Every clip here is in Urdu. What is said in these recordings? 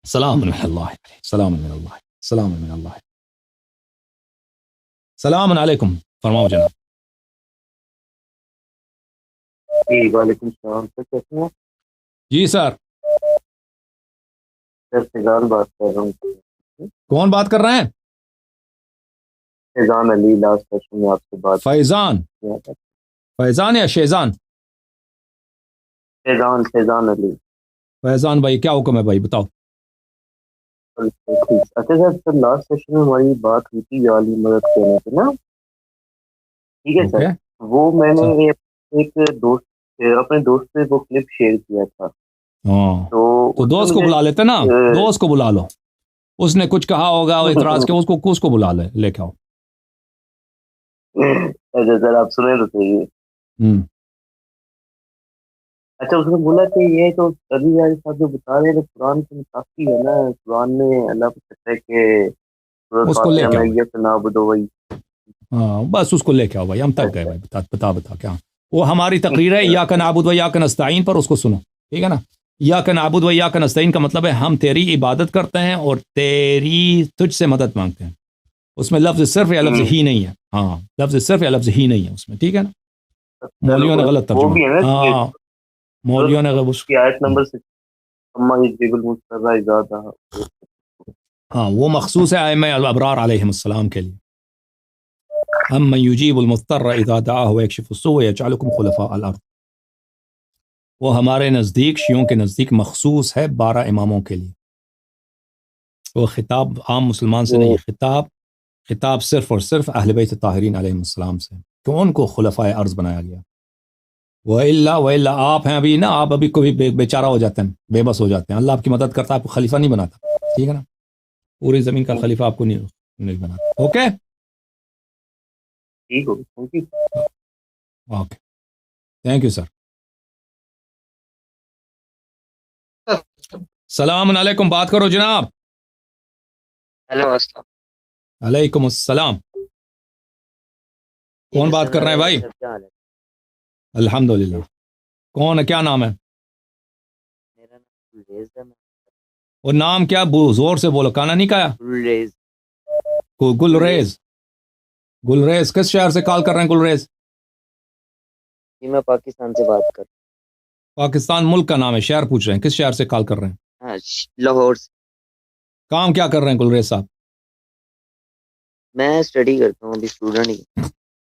سلام من اللہ سلام من اللہ سلام من اللہ سلام علیکم، فرماؤ جناب۔ جی وعلیکم السلام سر، کیسے ہیں؟ جی سر، سر فیضان بات کر رہا ہوں۔ کون بات کر رہے ہیں؟ فیضان علی، لاسٹ سیشن میں آپ سے بات فیضان؟ کیا تھا۔ فیضان یا شیزان؟ فیضان علی۔ فیضان بھائی کیا حکم ہے بھائی، بتاؤ۔ اچھا سر لاسٹ سیشن میں ہماری بات ہوئی تھی جعلی مدد کرنے کی نا، ٹھیک ہے سر۔ وہ میں نے ایک دوست اپنے دوست سے وہ کلپ شیئر کیا تھا، ہاں تو دوست کو بلا لیتے نا، دوست کو بلا لو، اس نے کچھ کہا ہوگا اعتراض کے، اس کو بلا لے کے آؤ۔ اچھا سر آپ سنیں تو صحیح۔ اچھا اس نے بولا کہ یہ تو ابھی یار صاحب جو بتا رہے ہیں قرآن سے کافی ہے نا، قرآن میں اللہ کو کہتا ہے کہ اس کو لے کے ہاں بس اس کو لے کے آؤ بھائی، ہم تک گئے بھائی، بتا کیا وہ ہماری تقریر ہے ایاک نعبد و ایاک نستعین پر، اس کو سنو، ٹھیک ہے نا۔ ایاک نعبد و ایاک نستعین کا مطلب ہے ہم تیری عبادت کرتے ہیں اور تجھ سے مدد مانگتے ہیں، اس میں لفظ صرف یا لفظ ہی نہیں ہے، ہاں لفظ صرف یا لفظ ہی نہیں ہے اس میں، ٹھیک ہے نا۔ مولویوں نے غلط ترجمہ، ہاں مولویوں نے آیت نمبر 6 ہاں وہ مخصوص ہے ائمہ الابرار علیہم السلام کے لیے، امن یجیب المضطر اذا دعاہ ویکشف السوء ویجعلکم خلفاء الارض، وہ ہمارے نزدیک، شیعوں کے نزدیک مخصوص ہے 12 اماموں کے لیے، وہ خطاب عام مسلمان سے نہیں، خطاب صرف اور صرف اہل بیت طاہرین علیہم السلام سے، کہ ان کو خلفاء ارض بنایا گیا۔ وَإِلَّا آپ ہیں ابھی نا، آپ ابھی کوئی بیچارہ ہو جاتے ہیں، بے بس ہو جاتے ہیں، اللہ آپ کی مدد کرتا ہے، آپ کو خلیفہ نہیں بناتا، ٹھیک ہے نا، پوری زمین کا خلیفہ آپ کو نہیں بناتا۔ Okay okay, thank you sir. السلام علیکم، بات کرو جناب۔ ہیلو السلام علیکم السلام، کون بات کر رہے ہیں بھائی؟ الحمدللہ، کون ہے، کیا نام ہے؟ میرا نام گلریز ہے۔ اور نام کیا، زور سے بولو، کانا نہیں کھایا؟ گلریز۔ گلریز کس شہر سے کال کر رہے ہیں گلریز؟ جی میں پاکستان سے بات کر پاکستان ملک کا نام ہے، شہر پوچھ رہے ہیں، کس شہر سے کال کر رہے ہیں؟ ہاں لاہور سے۔ کام کیا کر رہے ہیں گلریز صاحب؟ میں اسٹڈی کرتا ہوں، ابھی اسٹوڈنٹ ہی۔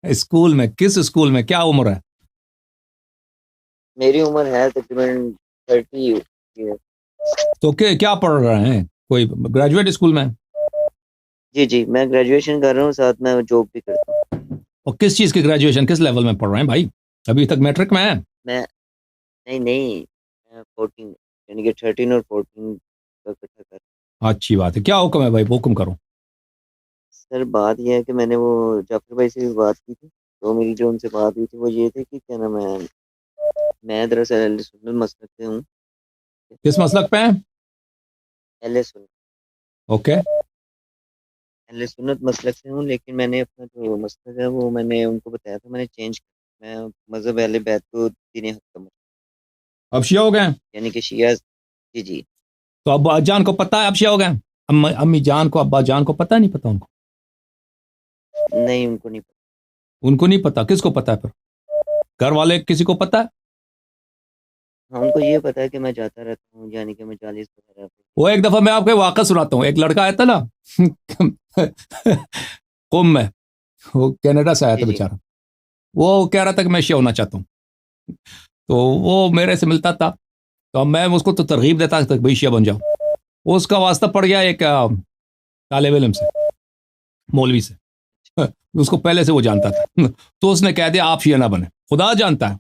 اسکول میں؟ کس اسکول میں؟ کیا عمر ہے؟ میری عمر ہے تقریباً 30 ہے۔ تو کیا پڑھ رہے ہیں، کوئی گریجویٹ اسکول میں؟ جی میں گریجویشن کر رہا ہوں، ساتھ میں جاب بھی کرتا ہوں۔ اور کس چیز کی گریجویشن، کس لیول میں پڑھ رہے ہیں بھائی؟ ابھی تک میٹرک میں ہے؟ میں نہیں 14 یعنی کہ 13 اور 14 کا اکٹھا کر۔ اچھی بات ہے، کیا حکم ہے بھائی، حکم کرو۔ سر بات یہ ہے کہ میں نے وہ جعفر بھائی سے بھی بات کی تھی، تو میری جو ان سے بات ہوئی تھی وہ یہ تھی کہ کیا نام ہے، میں دراصل اہل سنت مسلک سے ہوں۔ کس مسلک پہ ہیں؟ اہل سنت۔ اوکے، اہل سنت مسلک سے ہوں، لیکن میں نے اپنا جو مسلک ہے وہ میں نے ان کو بتایا تھا، میں نے چینج کیا، میں مذہب اہل بیت کو دین حق سمجھتا ہوں۔ اب شیعہ ہو گئے؟ یعنی کہ شیعہ، جی تو ابا جان کو پتہ ہے اب شیعہ ہو گئے؟ امی جان کو، ابا جان کو پتہ نہیں پتہ ان کو؟ نہیں ان کو نہیں پتا۔ ان کو نہیں پتا، کس کو پتا ہے پھر؟ گھر والے کسی کو پتا ہے؟ ہاں ان کو یہ پتا ہے کہ میں جاتا رہتا ہوں، یعنی کہ میں 40 وغیرہ۔ وہ ایک دفعہ میں آپ کو واقعہ سناتا ہوں، ایک لڑکا آیا تھا نا قم میں، وہ کینیڈا سے آیا تھا بیچارہ، وہ کہہ رہا تھا کہ میں شیعہ ہونا چاہتا ہوں، تو وہ میرے سے ملتا تھا، تو میں اس کو تو ترغیب دیتا کہ بھائی شیعہ بن جاؤ، وہ اس کا واسطہ پڑ گیا ایک طالب علم سے، مولوی سے، اس کو پہلے سے وہ جانتا تھا، تو اس نے کہہ دیا آپ شیعہ نہ بنے، خدا جانتا ہے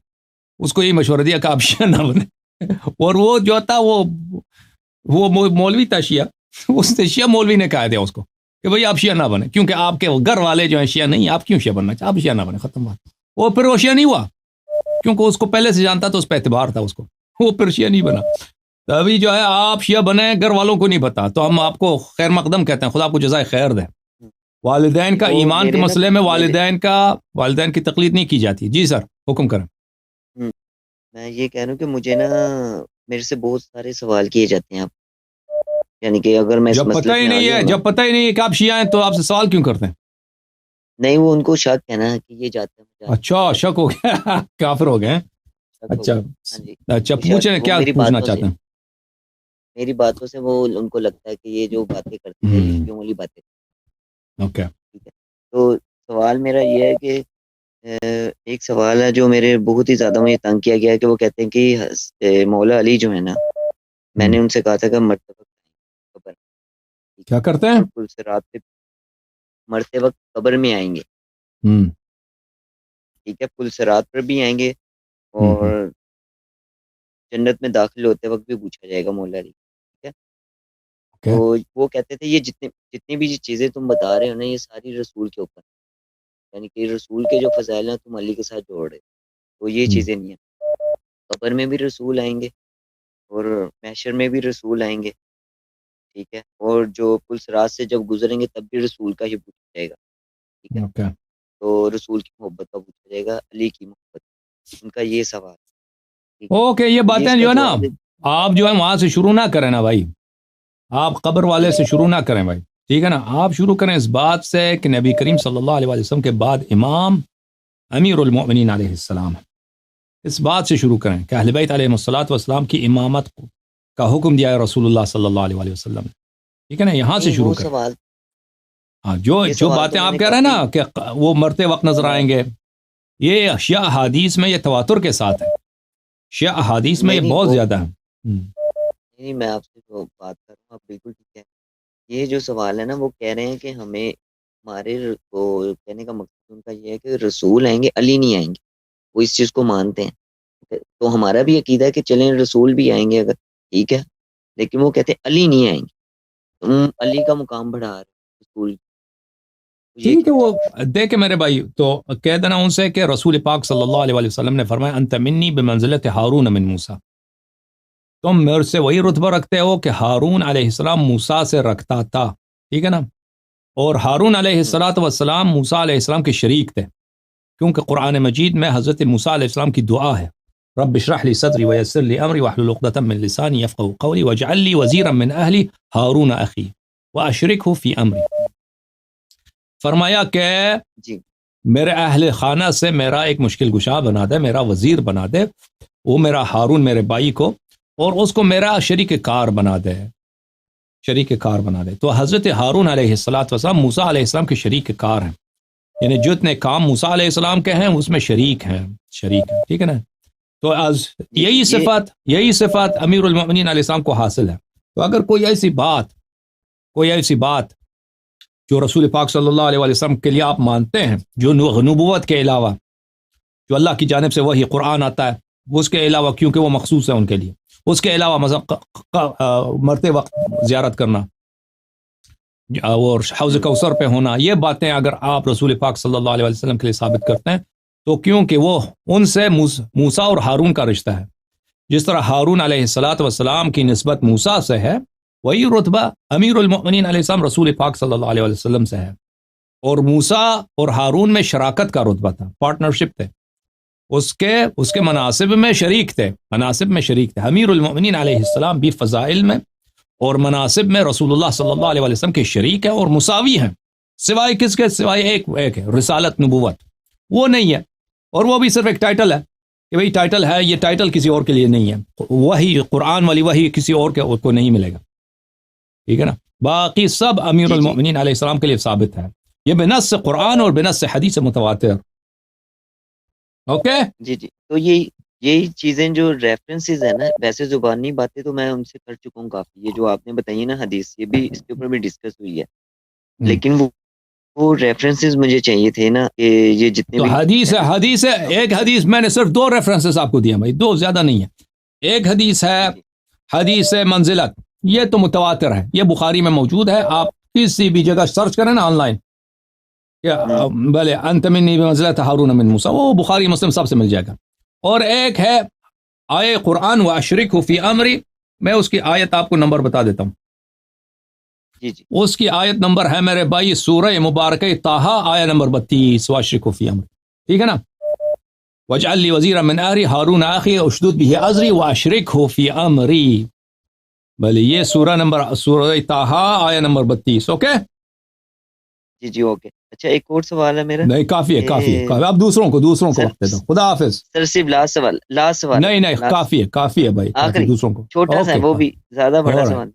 اس کو یہ مشورہ دیا کہ آپ شیعہ نہ بنے، اور وہ جو تھا وہ مولوی تھا شیعہ، اس نے شیعہ مولوی نے کہہ دیا اس کو کہ بھائی آپ شیعہ نہ بنے، کیونکہ آپ کے گھر والے جو ہیں شیعہ نہیں، آپ کیوں شیعہ بننا چاہتے، آپ شیعہ نہ بنے، ختم بات۔ وہ پھر وہ شیعہ نہیں ہوا، کیونکہ اس کو پہلے سے جانتا تو اس پہ اعتبار تھا اس کو، وہ پھر شیعہ نہیں بنا۔ تو ابھی جو ہے آپ شیعہ بنے، گھر والوں کو نہیں پتا، تو ہم آپ کو خیر مقدم کہتے ہیں، خدا آپ کو جزائے خیر دے۔ والدین کا ایمان کے مسئلے میں والدین کی تقلید نہیں کی جاتی۔ جی سر حکم کریں۔ میں یہ کہہ رہا ہوں کہ مجھے نا میرے سے بہت سارے سوال کیے جاتے ہیں، یعنی کہ اگر میں جب پتہ ہی نہیں ہے، جب پتہ ہی نہیں ہے کہ آپ شیعہ ہیں تو آپ سے سوال کیوں کرتے ہیں؟ نہیں، وہ ان کو شک ہے نا کہ یہ جاتے ہیں. اچھا شک ہو گیا، کافر ہو گئے. اچھا اچھا پوچھیں کیا پوچھنا چاہتے ہیں؟ میری باتوں سے وہ ان کو لگتا ہے کہ یہ جو باتیں کرتے ہیں یہ کیوں والی باتیں. اوکے ٹھیک ہے. تو سوال میرا یہ ہے کہ ایک سوال ہے جو میرے بہت ہی زیادہ مجھے تنگ کیا گیا ہے کہ وہ کہتے ہیں کہ مولا علی جو ہے نا، میں نے ان سے کہا تھا کہ مرتے وقت قبر کیا کرتے ہیں؟ پل سے رات پہ مرتے وقت قبر میں آئیں گے. ٹھیک ہے، پل سے رات پر بھی آئیں گے اور جنت میں داخل ہوتے وقت بھی پوچھا جائے گا مولا علی. ٹھیک ہے. تو وہ کہتے تھے یہ جتنی بھی چیزیں تم بتا رہے ہو نا، یہ ساری رسول کے اوپر، یعنی کہ رسول کے جو فضائل ہیں تم علی کے ساتھ جوڑ رہے. تو یہ چیزیں نہیں ہیں. قبر میں بھی رسول آئیں گے اور محشر میں بھی رسول آئیں گے. ٹھیک ہے. اور جو پل صراط سے جب گزریں گے تب بھی رسول کا ہی پوچھا جائے گا. ٹھیک ہے. تو رسول کی محبت کا پوچھا جائے گا، علی کی محبت. ان کا یہ سوال. اوکے، یہ باتیں جو ہے نا آپ جو ہے وہاں سے شروع نہ کریں نا بھائی، آپ قبر والے سے شروع نہ کریں بھائی. ٹھیک ہے نا. آپ شروع کریں اس بات سے کہ نبی کریم صلی اللہ علیہ وسلم کے بعد امام امیر المؤمنین علیہ السلام ہے. اس بات سے شروع کریں کہ اہل بیت علیہ الصلوۃ والسلام کی امامت کا حکم دیا ہے رسول اللہ صلی اللہ علیہ وسلم نے. ٹھیک ہے نا. یہاں سے شروع کریں. ہاں جو باتیں آپ کہہ رہے ہیں نا کہ وہ مرتے وقت نظر آئیں گے، یہ شیعہ احادیث میں یہ تواتر کے ساتھ ہے. شیعہ احادیث میں یہ بہت زیادہ ہے. نہیں، میں آپ سے جو بات کر رہا ہوں آپ بالکل ٹھیک ہے. یہ جو سوال ہے نا وہ کہہ رہے ہیں کہ ہمیں ہمارے کہنے کا مقصد ان کا یہ ہے کہ رسول آئیں گے، علی نہیں آئیں گے. وہ اس چیز کو مانتے ہیں. تو ہمارا بھی عقیدہ ہے کہ چلیں رسول بھی آئیں گے اگر، ٹھیک ہے، لیکن وہ کہتے ہیں علی نہیں آئیں گے. تم علی کا مقام بڑھا رہے رسول. ٹھیک ہے. وہ دیکھیں میرے بھائی، تو کہہ دینا ان سے کہ رسول پاک صلی اللہ علیہ وسلم نے فرمایا انت منی بمنزلت ہارون من موسیٰ، تم میرے سے وہی رتبہ رکھتے ہو کہ ہارون علیہ السلام موسیٰ سے رکھتا تھا. ٹھیک ہے نا. اور ہارون علیہ السلام موسیٰ علیہ السلام کے شریک تھے، کیونکہ قرآن مجید میں حضرت موسیٰ علیہ السلام کی دعا ہے رب اشرح لی صدری ویسر لی امری واحلل عقدۃ من لسانی یفقهوا قولی واجعل لی وزیرا من اہلی ہارون اخی واشرکہ فی امری. فرمایا کہ میرے اہل خانہ سے میرا ایک مشکل کشا بنا دے، میرا وزیر بنا دے، وہ میرا ہارون میرے بھائی کو، اور اس کو میرا شریک کار بنا دے، شریک کار بنا دے. تو حضرت ہارون علیہ السلام موسیٰ علیہ السلام کے شریک کار ہیں، یعنی جتنے کام موسیٰ علیہ السلام کے ہیں اس میں شریک ہیں. ٹھیک ہے نا. تو یہی صفات امیر المؤمنین علیہ السلام کو حاصل ہے. تو اگر کوئی ایسی بات جو رسول پاک صلی اللہ علیہ وسلم کے لیے آپ مانتے ہیں، جو نبوت کے علاوہ جو اللہ کی جانب سے وہی قرآن آتا ہے، اس کے علاوہ کیونکہ وہ مخصوص ہے ان کے لیے، اس کے علاوہ مرتے وقت زیارت کرنا اور حوض کوثر پہ ہونا، یہ باتیں اگر آپ رسول پاک صلی اللہ علیہ وسلم کے لیے ثابت کرتے ہیں تو کیونکہ وہ ان سے موسیٰ اور ہارون کا رشتہ ہے. جس طرح ہارون علیہ السلام کی نسبت موسیٰ سے ہے، وہی رتبہ امیر المؤمنین علیہ السلام رسول پاک صلی اللہ علیہ وسلم سے ہے. اور موسیٰ اور ہارون میں شراکت کا رتبہ تھا، پارٹنرشپ تھے، اس کے مناصب میں شریک تھے. امیر المؤمنین علیہ السلام بھی فضائل میں اور مناصب میں رسول اللہ صلی اللہ علیہ وسلم کے شریک ہیں اور مساوی ہیں، سوائے کس کے؟ سوائے ایک ہے، رسالت، نبوت. وہ نہیں ہے، اور وہ بھی صرف ایک ٹائٹل ہے کہ بھئی ٹائٹل ہے، یہ ٹائٹل کسی اور کے لیے نہیں ہے. وہی قرآن والی وہی کسی اور کو نہیں ملے گا. ٹھیک ہے نا. باقی سب امیر المؤمنین علیہ السلام کے لیے ثابت ہے، یہ بنص قرآن اور بنص حدیث متواتر. اوکے جی. تو یہی چیزیں جو ریفرنسز ہیں نا، ویسے زبانی باتیں تو میں ان سے کر چکا ہوں کافی. یہ جو آپ نے بتائی نا حدیث، یہ بھی اس کے اوپر بھی ڈسکس ہوئی ہے، لیکن وہ ریفرنسز مجھے چاہیے تھے نا کہ یہ جتنے تو بھی حدیث ہے. ایک حدیث میں نے صرف 2 ریفرنسز آپ کو دیا بھائی، 2 زیادہ نہیں ہے. ایک حدیث ہے حدیث منزلت، یہ تو متواتر ہے، یہ بخاری میں موجود ہے. آپ کسی بھی جگہ سرچ کریں نا آن لائن، بھلے انت منی بمنزلت ہارون من موسیٰ، وہ بخاری مسلم سب سے مل جائے گا. اور ایک ہے آیے قرآن واشرکہ فی امری، میں اس کی آیت آپ کو نمبر بتا دیتا ہوں. اس کی آیت نمبر ہے میرے بھائی سورہ مبارکہ طٰہٰ، آیت نمبر 32، واشرکہ فی امری. ٹھیک ہے نا. واجعل لی وزیرا من اہلی ہارون اخی اشدد بہ ازری واشرکہ فی امری. بھلے یہ سورہ طٰہٰ آیا نمبر 32. اوکے جی جی اوکے. اچھا ایک اور سوال ہے میرا. نہیں کافی ہے کافی ہے. اب دوسروں کو وقت دیتا ہوں. خدا حافظ. سر صرف لاسٹ سوال. نہیں کافی ہے بھائی. آخری دوسروں کو چھوٹا سا ہے وہ بھی زیادہ بڑا سوال.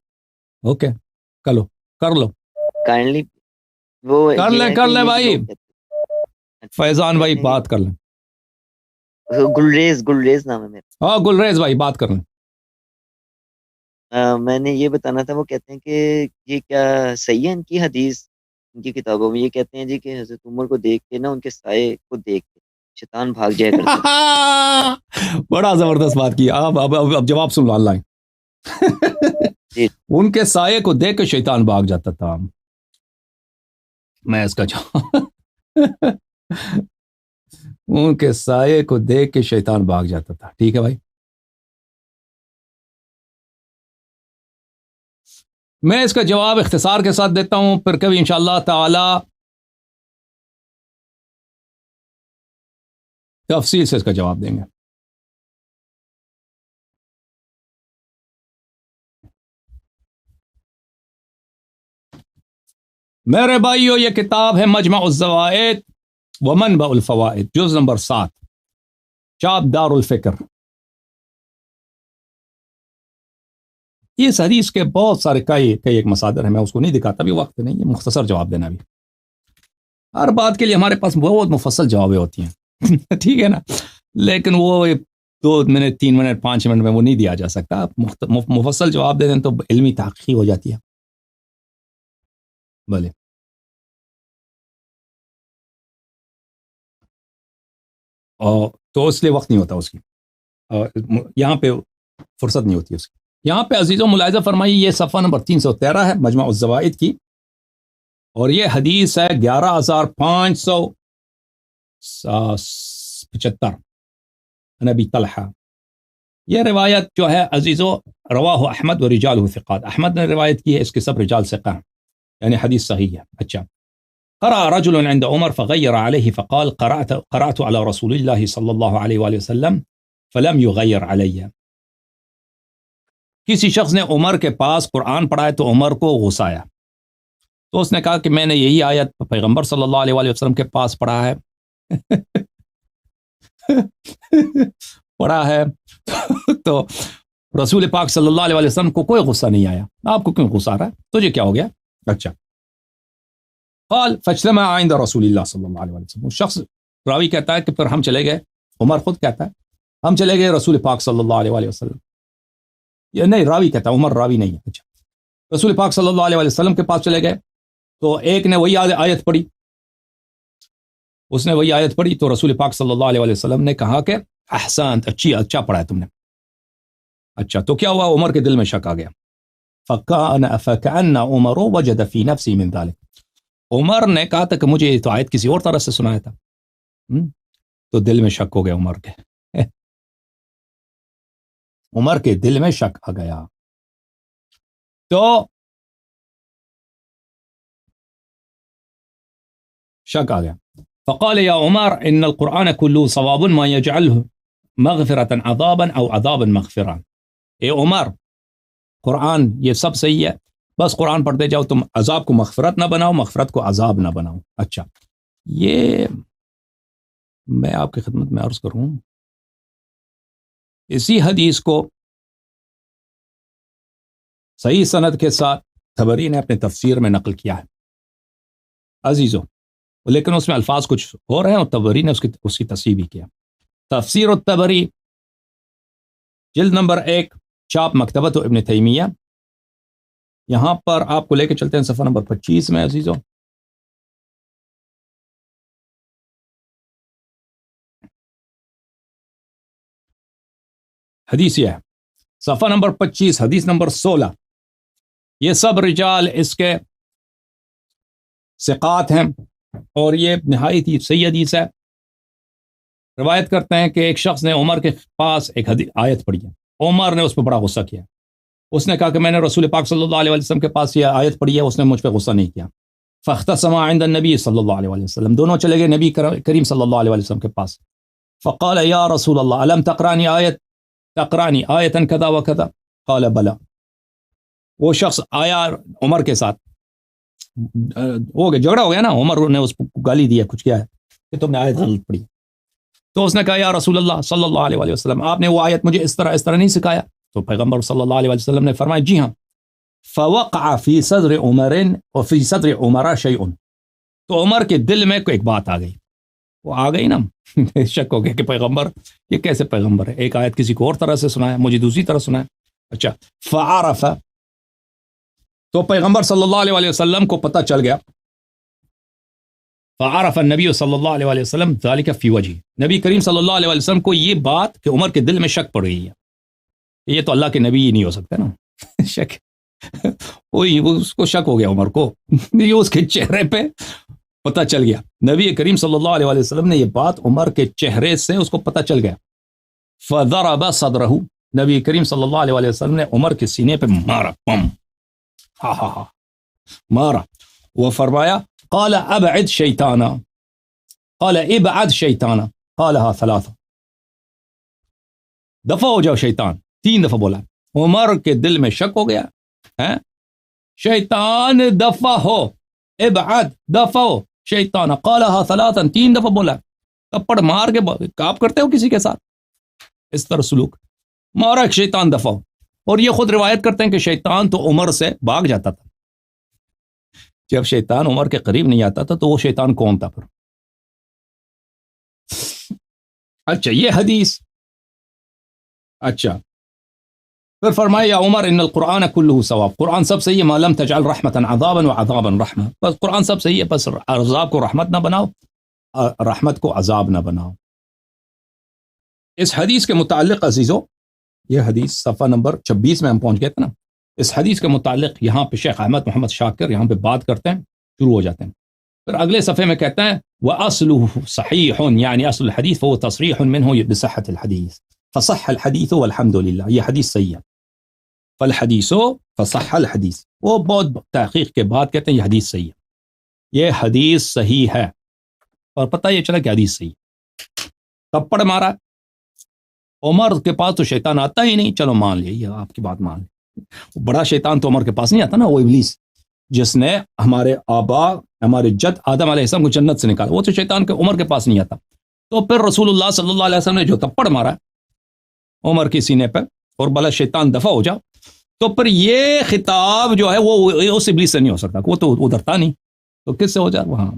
اوکے کر لو کائنڈلی وہ کر لیں بھائی. فیضان بھائی بات کر لیں. گلریز نام ہے میرا. ہاں گلریز بھائی بات کر لیں. میں نے یہ بتانا تھا. وہ کہتے ہیں کہ یہ کیا صحیح ہے ان کی حدیث ان کی کتابوں میں یہ کہتے ہیں جی کہ حضرت عمر کو دیکھ کے نا ان کے سائے کو دیکھ کے شیطان بھاگ جایا کرتا. بڑا زبردست بات کی. اب جواب سن لو. اللہ ان کے سائے کو دیکھ کے شیطان بھاگ جاتا تھا. میں اس کا ان کے سائے کو دیکھ کے شیطان بھاگ جاتا تھا. ٹھیک ہے بھائی. میں اس کا جواب اختصار کے ساتھ دیتا ہوں. پھر کبھی انشاءاللہ تعالی تفصیل سے اس کا جواب دیں گے. میرے بھائیو یہ کتاب ہے مجمع الزوائد ومنبع الفوائد جز نمبر 7 چاپ دار الفکر. اس حدیث کے بہت سارے کئی ایک مصادر ہیں. میں اس کو نہیں دکھاتا بھی وقت نہیں ہے. مختصر جواب دینا بھی. ہر بات کے لیے ہمارے پاس بہت مفصل جوابیں ہوتی ہیں. ٹھیک ہے نا. لیکن وہ 2 منٹ 3 منٹ 5 منٹ میں وہ نہیں دیا جا سکتا. مفصل جواب دے دیں تو علمی تحقیق ہو جاتی ہے. بھلے اور تو اس لیے وقت نہیں ہوتا اس کی. یہاں پہ فرصت نہیں ہوتی اس کی. یہاں پہ عزیزوں ملاحظہ فرمائیے یہ صفحہ نمبر 313 ہے مجمع الزوائد کی. اور یہ حدیث ہے 11575 نبی طلحہ. یہ روایت جو ہے عزیزو رواہ احمد و رجالہ ثقات. احمد نے روایت کی ہے. اس کے سب رجال ثقہ ہیں یعنی حدیث صحیح ہے. اچھا. قرأ رجل عند عمر فغير عليه فقال قرأت على رسول الله صلی اللہ علیہ وآلہ وسلم فلم يغير علي. کسی شخص نے عمر کے پاس قرآن پڑھا ہے تو عمر کو غصہ آیا. تو اس نے کہا کہ میں نے یہی آیت پیغمبر صلی اللہ علیہ وآلہ وسلم کے پاس پڑھا ہے تو رسول پاک صلی اللہ علیہ وسلم کو کوئی غصہ نہیں آیا. آپ کو کیوں غصہ آ رہا ہے؟ تجھے کیا ہو گیا؟ اچھا. قال فاجتمع عند رسول اللہ صلی اللہ علیہ وسلم. وہ شخص راوی کہتا ہے کہ پھر ہم چلے گئے. عمر خود کہتا ہے ہم چلے گئے رسول پاک صلی اللہ علیہ وسلم. یہ نہیں راوی کہتا ہے. عمر راوی نہیں ہے. اچھا. رسول پاک صلی اللہ علیہ وسلم کے پاس چلے گئے تو ایک نے وہی آیت پڑھی. اس نے وہی آیت پڑھی تو رسول پاک صلی اللہ علیہ وسلم نے کہا کہ احسنت اچھا پڑھا ہے تم نے. اچھا تو کیا ہوا؟ عمر کے دل میں شک آ گیا. فكأن عمر وجد في نفسه من ذلك. عمر نے کہا تھا کہ مجھے تو آیت کسی اور طرح سے سنایا تھا. تو دل میں شک ہو گیا عمر کے. عمر کے دل میں شک آ گیا. تو شک آ گیا. فقال يا عمر ان القرآن كله صواب ما يجعله مغفرة عذابا او عذابا مغفرا. اے عمر قرآن یہ سب صحیح ہے بس قرآن پڑھتے جاؤ. تم عذاب کو مغفرت نہ بناؤ مغفرت کو عذاب نہ بناؤ. اچھا یہ میں آپ کی خدمت میں عرض کروں اسی حدیث کو صحیح سند کے ساتھ طبری نے اپنے تفسیر میں نقل کیا ہے عزیزوں. لیکن اس میں الفاظ کچھ ہو رہے ہیں اور طبری نے اس کی تصحیح بھی کیا. تفسیر الطبری جلد نمبر 1 چاپ مکتبۃ ابن تیمیہ. یہاں پر آپ کو لے کے چلتے ہیں صفحہ نمبر 25 میں عزیزوں. حدیث یہ ہے صفحہ نمبر 25 حدیث نمبر 16. یہ سب رجال اس کے ثقات ہیں اور یہ نہایت ہی صحیح حدیث ہے. روایت کرتے ہیں کہ ایک شخص نے عمر کے پاس ایک آیت پڑھی ہے. عمر نے اس پہ بڑا غصہ کیا. اس نے کہا کہ میں نے رسول پاک صلی اللہ علیہ وسلم کے پاس یہ آیت پڑھی ہے. اس نے مجھ پہ غصہ نہیں کیا. فاختصم عند النبی صلی اللہ علیہ وسلم. دونوں چلے گئے نبی کریم صلی اللہ علیہ وسلم کے پاس. فقال یا رسول اللہ الم تقرانی آیتا کذا وکذا قال بلا. وہ شخص آیا عمر کے ساتھ، ہو گیا جھگڑا ہو گیا نا، عمر نے اس کو گالی دیا، کچھ کیا ہے کہ تم نے آیت غلط پڑھی. تو اس نے کہا یا رسول اللہ صلی اللہ علیہ وآلہ وسلم، آپ نے وہ آیت مجھے اس طرح نہیں سکھایا. تو پیغمبر صلی اللہ علیہ وسلم نے فرمایا جی ہاں. فوقع فی صدر عمر وفی صدر عمر شیء، تو عمر کے دل میں کوئی ایک بات آ گئی، وہ آ گئی نا، شک ہو گیا کہ پیغمبر یہ کیسے پیغمبر ہے، ایک آیت کسی کو اور طرح سے سنایا، مجھے دوسری طرح سنایا. اچھا، فعرف، تو پیغمبر صلی اللہ علیہ وآلہ وسلم کو پتہ چل گیا. فعرف النبی صلی اللہ علیہ وآلہ وسلم ذلك فی وجہ، نبی کریم صلی اللہ علیہ وآلہ وسلم کو یہ بات کہ عمر کے دل میں شک پڑ رہی ہے، یہ تو اللہ کے نبی ہی نہیں ہو سکتے نا. شک وہی، اس کو شک ہو گیا عمر کو، یہ اس کے چہرے پہ پتہ چل گیا. نبی کریم صلی اللہ علیہ وآلہ وسلم نے یہ بات عمر کے چہرے سے اس کو پتہ چل گیا. فضرب صدرہ، نبی کریم صلی اللہ علیہ وآلہ وسلم نے عمر کے سینے پہ مارا، پم، ہاں مارا. وہ فرمایا قال ابعد شیطانا، قال ابعد شیطانا، قالها ثلاثہ، دفع ہو جاؤ شیطان، 3 دفعہ بولا. عمر کے دل میں شک ہو گیا، شیطان دفع ہو، ابعد دفع ہو شیطان، قالها ثلاثا، 3 دفعہ بولا. تپڑ مار کے آپ کرتے ہو کسی کے ساتھ اس طرح سلوک، مارا ایک شیطان دفع ہو. اور یہ خود روایت کرتے ہیں کہ شیطان تو عمر سے بھاگ جاتا تھا، جب شیطان عمر کے قریب نہیں آتا تھا تو وہ شیطان کون تھا پھر. اچھا یہ حدیث. اچھا پھر فرمایا یا عمر ان القرآن کلہ ثواب، قرآن سب صحیح ہے، ما لم تجعل رحمتا عذابا وعذابا رحمہ، بس قرآن سب صحیح ہے، بس عذاب کو رحمت نہ بناؤ، رحمت کو عذاب نہ بناؤ. اس حدیث کے متعلق عزیزو، یہ حدیث صفحہ نمبر 26 میں ہم پہنچ گئے تھے نا، اس حدیث کے متعلق یہاں پہ شیخ احمد محمد شاکر یہاں پہ بات کرتے ہیں، شروع ہو جاتے ہیں. پھر اگلے صفحے میں کہتے ہیں وَأَصْلُهُ صَحِيحٌ، یعنی اصل الحدیث فهو تصریح منه بصحة الحدیث فصح الحدیث والحمد للہ، یہ حدیث صحیح ہے. فالحدیث فصح الحدیث، وہ بہت تحقیق کے بعد کہتے ہیں یہ حدیث صحیح ہے، یہ حدیث صحیح ہے. اور پتہ یہ چلا کہ حدیث صحیح ہے. تپڑ مارا عمر کے پاس تو شیطان آتا ہی نہیں، چلو مان لیا، یہ آپ کی بات مان لی. بڑا شیطان تو عمر کے پاس نہیں آتا نا، وہ ابلیس جس نے ہمارے آبا ہمارے جد آدم علیہ السلام کو جنت سے نکالا، وہ تو شیطان کے عمر کے پاس نہیں آتا. تو پھر رسول اللہ صلی اللہ علیہ وسلم نے جو تپڑ مارا عمر کی سینے پہ اور بلا شیطان دفع ہو جاؤ، تو پھر یہ خطاب جو ہے وہ اس ابلیس سے نہیں ہو سکتا، وہ تو ادھر تھا نہیں، تو کس سے ہو جائے وہاں.